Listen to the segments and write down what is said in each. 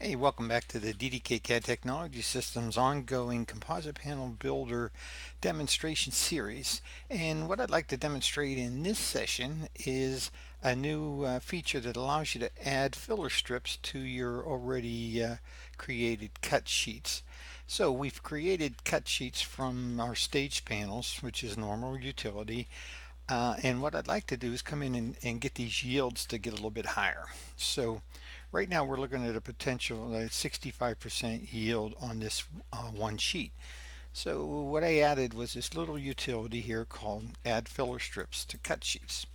Hey, welcome back to the DDK CAD Technology Systems ongoing Composite Panel Builder demonstration series. And what I'd like to demonstrate in this session is a new feature that allows you to add filler strips to your already created cut sheets. So we've created cut sheets from our stage panels, which is normal utility. And what I'd like to do is come in and get these yields to get a little bit higher. So right now we're looking at a potential 65% yield on this one sheet. So what I added was this little utility here called Add Filler Strips to Cut Sheets.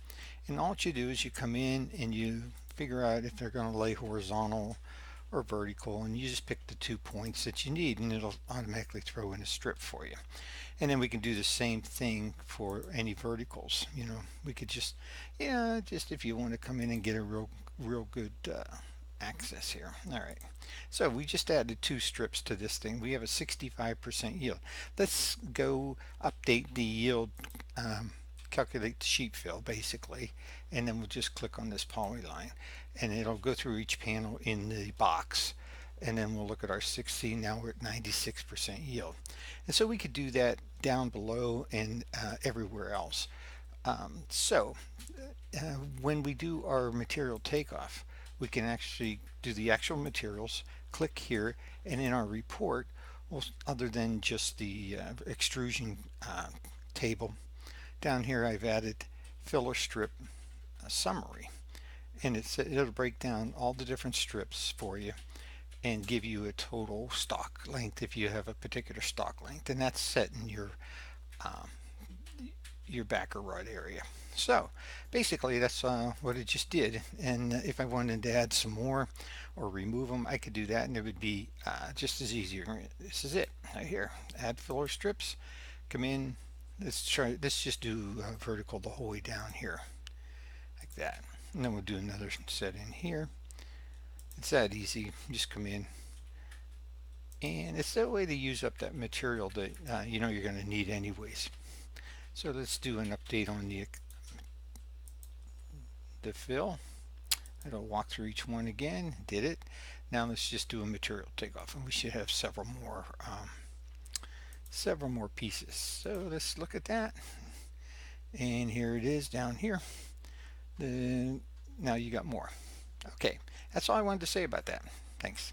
And all you do is you come in and you figure out if they're going to lay horizontal or vertical, and you just pick the 2 points that you need and it'll automatically throw in a strip for you. And then we can do the same thing for any verticals. We could just, just if you want to come in and get a real good access here. All right, so we just added 2 strips to this thing. We have a 65% yield. Let's go update the yield, calculate the sheet fill basically, and then we'll just click on this polyline and it'll go through each panel in the box, and then we'll look at our 60. Now we're at 96% yield, and so we could do that down below and everywhere else. When we do our material takeoff, we can actually do the actual materials, click here, and in our report, well, other than just the extrusion table, down here I've added filler strip summary, and it'll break down all the different strips for you and give you a total stock length if you have a particular stock length, and that's set in your backer rod area. So basically that's what it just did, and if I wanted to add some more or remove them, I could do that and it would be just as easy. This is it right here. Add filler strips. Come in. Let's just do vertical the whole way down here like that, and then we'll do another set in here. It's that easy. Just come in, and it's that way to use up that material that you're going to need anyways. So let's do an update on the fill. It'll walk through each one again. Did it. Now let's just do a material takeoff, and we should have several more pieces. So let's look at that. And here it is down here. Now you got more. Okay, that's all I wanted to say about that. Thanks.